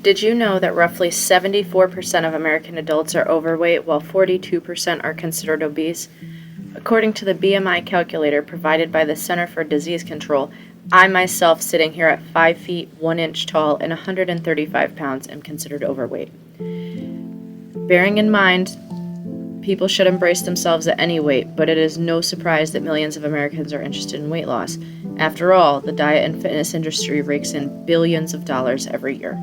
Did you know that roughly 74% of American adults are overweight while 42% are considered obese? According to the BMI calculator provided by the Center for Disease Control, I myself, sitting here at 5 feet 1 inch tall and 135 pounds, am considered overweight. Bearing in mind, people should embrace themselves at any weight, but it is no surprise that millions of Americans are interested in weight loss. After all, the diet and fitness industry rakes in billions of dollars every year.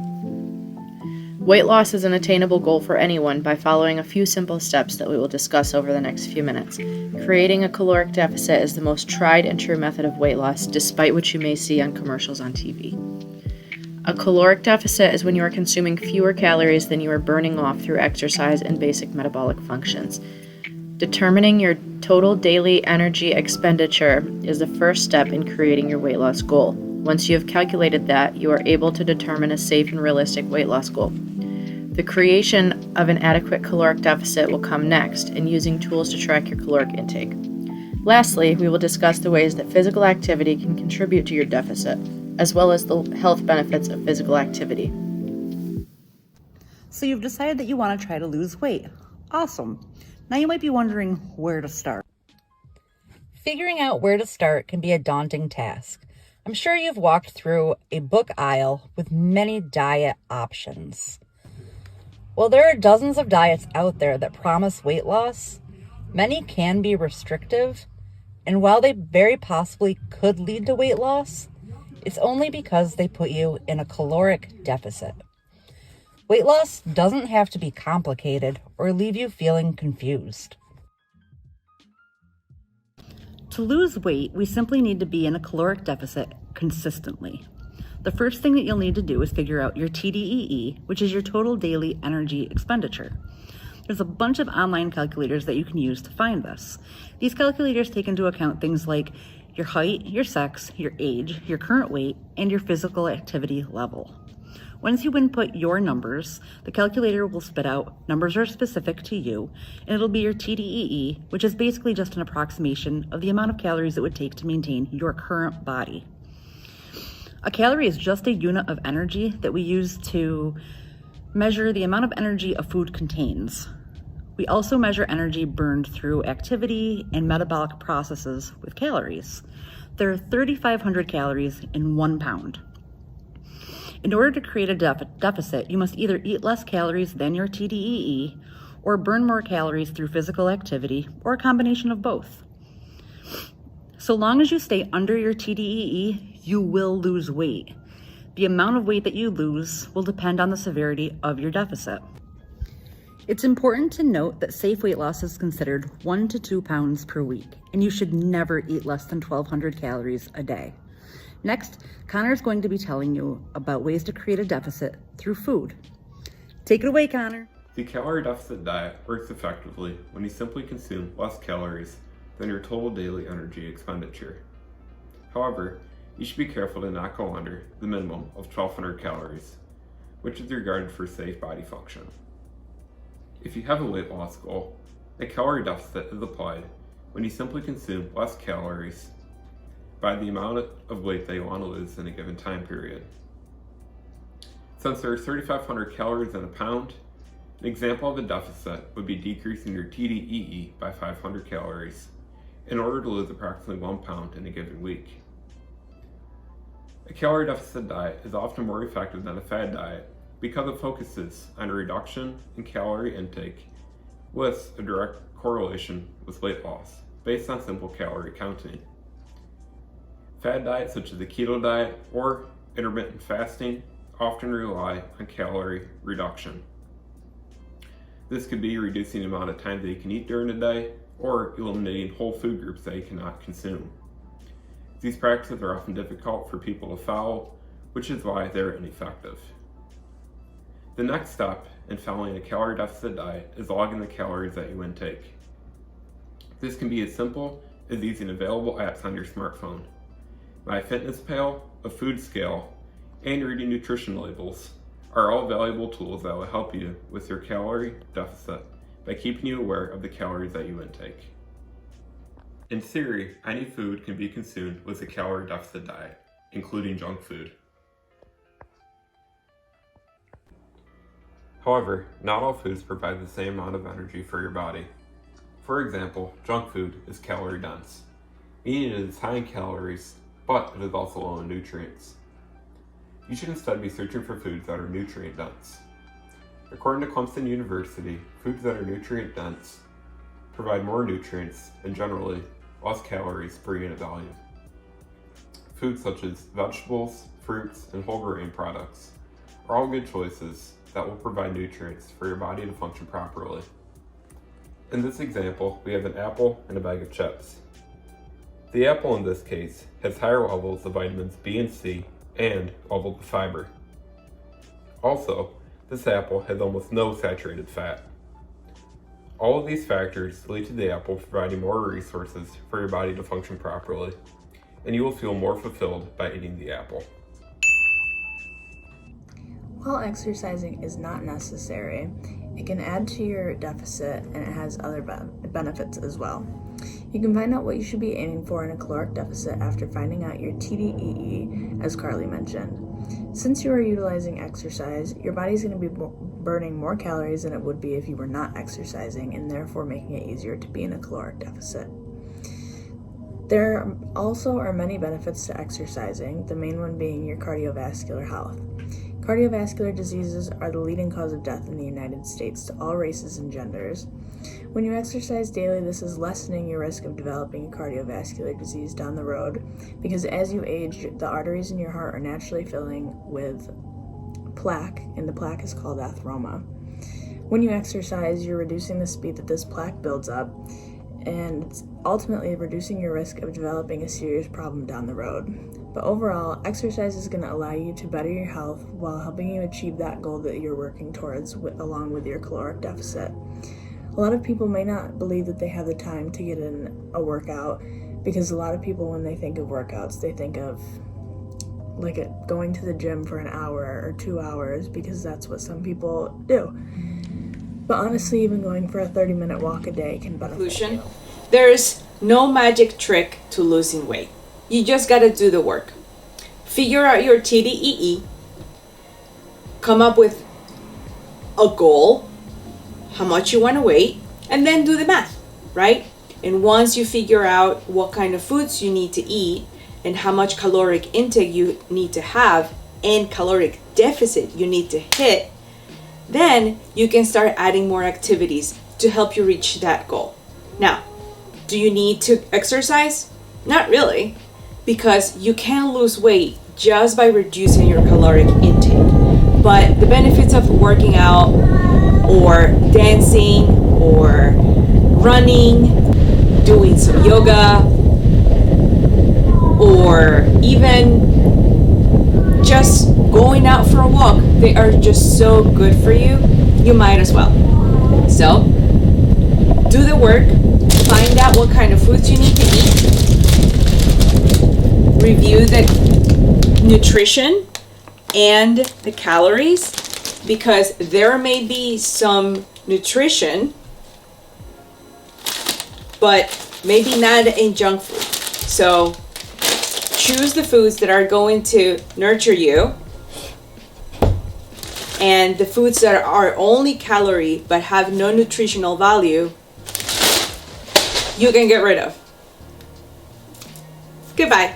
Weight loss is an attainable goal for anyone by following a few simple steps that we will discuss over the next few minutes. Creating a caloric deficit is the most tried and true method of weight loss, despite what you may see on commercials on TV. A caloric deficit is when you are consuming fewer calories than you are burning off through exercise and basic metabolic functions. Determining your total daily energy expenditure is the first step in creating your weight loss goal. Once you have calculated that, you are able to determine a safe and realistic weight loss goal. The creation of an adequate caloric deficit will come next, and using tools to track your caloric intake. Lastly, we will discuss the ways that physical activity can contribute to your deficit, as well as the health benefits of physical activity. So you've decided that you want to try to lose weight. Awesome. Now you might be wondering where to start. Figuring out where to start can be a daunting task. I'm sure you've walked through a book aisle with many diet options. While there are dozens of diets out there that promise weight loss, many can be restrictive, and while they very possibly could lead to weight loss, it's only because they put you in a caloric deficit. Weight loss doesn't have to be complicated or leave you feeling confused. To lose weight, we simply need to be in a caloric deficit consistently. The first thing that you'll need to do is figure out your TDEE, which is your total daily energy expenditure. There's a bunch of online calculators that you can use to find this. These calculators take into account things like your height, your sex, your age, your current weight, and your physical activity level. Once you input your numbers, the calculator will spit out numbers are specific to you, and it'll be your TDEE, which is basically just an approximation of the amount of calories it would take to maintain your current body. A calorie is just a unit of energy that we use to measure the amount of energy a food contains. We also measure energy burned through activity and metabolic processes with calories. There are 3,500 calories in 1 pound. In order to create a deficit, you must either eat less calories than your TDEE or burn more calories through physical activity, or a combination of both. So long as you stay under your TDEE, you will lose weight. The amount of weight that you lose will depend on the severity of your deficit. It's important to note that safe weight loss is considered 1 to 2 pounds per week, and you should never eat less than 1,200 calories a day. Next, Connor is going to be telling you about ways to create a deficit through food. Take it away, Connor. The calorie deficit diet works effectively when you simply consume less calories than your total daily energy expenditure. However, you should be careful to not go under the minimum of 1,200 calories, which is regarded for safe body function. If you have a weight loss goal, a calorie deficit is applied when you simply consume less calories by the amount of weight that you want to lose in a given time period. Since there are 3,500 calories in a pound, an example of a deficit would be decreasing your TDEE by 500 calories in order to lose approximately 1 pound in a given week. A calorie deficit diet is often more effective than a fad diet because it focuses on a reduction in calorie intake with a direct correlation with weight loss based on simple calorie counting. Fad diets such as the keto diet or intermittent fasting often rely on calorie reduction. This could be reducing the amount of time that you can eat during the day or eliminating whole food groups that you cannot consume. These practices are often difficult for people to follow, which is why they're ineffective. The next step in following a calorie deficit diet is logging the calories that you intake. This can be as simple as using available apps on your smartphone. MyFitnessPal, a food scale, and reading nutrition labels are all valuable tools that will help you with your calorie deficit by keeping you aware of the calories that you intake. In theory, any food can be consumed with a calorie deficit diet, including junk food. However, not all foods provide the same amount of energy for your body. For example, junk food is calorie dense, meaning it is high in calories, but it is also low in nutrients. You should instead be searching for foods that are nutrient dense. According to Clemson University, foods that are nutrient dense provide more nutrients and generally less calories per unit volume. Foods such as vegetables, fruits, and whole grain products are all good choices that will provide nutrients for your body to function properly. In this example, we have an apple and a bag of chips. The apple in this case has higher levels of vitamins B and C and levels of fiber. Also, this apple has almost no saturated fat. All of these factors lead to the apple providing more resources for your body to function properly, and you will feel more fulfilled by eating the apple. While exercising is not necessary, it can add to your deficit and it has other benefits as well. You can find out what you should be aiming for in a caloric deficit after finding out your TDEE, as Carly mentioned. Since you are utilizing exercise, your body is going to be burning more calories than it would be if you were not exercising, and therefore making it easier to be in a caloric deficit. There also are many benefits to exercising, the main one being your cardiovascular health. Cardiovascular diseases are the leading cause of death in the United States to all races and genders. When you exercise daily, this is lessening your risk of developing cardiovascular disease down the road, because as you age, the arteries in your heart are naturally filling with plaque, and the plaque is called atheroma. When you exercise, you're reducing the speed that this plaque builds up, and it's ultimately reducing your risk of developing a serious problem down the road. But overall, exercise is going to allow you to better your health while helping you achieve that goal that you're working towards along with your caloric deficit. A lot of people may not believe that they have the time to get in a workout, because a lot of people, when they think of workouts, they think of going to the gym for an hour or 2 hours, because that's what some people do. But honestly, even going for a 30-minute walk a day can benefit you. There's no magic trick to losing weight. You just gotta do the work. Figure out your TDEE, come up with a goal, how much you want to weigh, and then do the math, right? And once you figure out what kind of foods you need to eat and how much caloric intake you need to have and caloric deficit you need to hit, then you can start adding more activities to help you reach that goal. Now, do you need to exercise? Not really, because you can lose weight just by reducing your caloric intake. But the benefits of working out or dancing or running, doing some yoga, or even just going out for a walk, they are just so good for you, you might as well. So, do the work, find out what kind of foods you need to eat, review the nutrition and the calories, because there may be some nutrition, but maybe not in junk food. So choose the foods that are going to nurture you, and the foods that are only calorie but have no nutritional value, you can get rid of. Goodbye.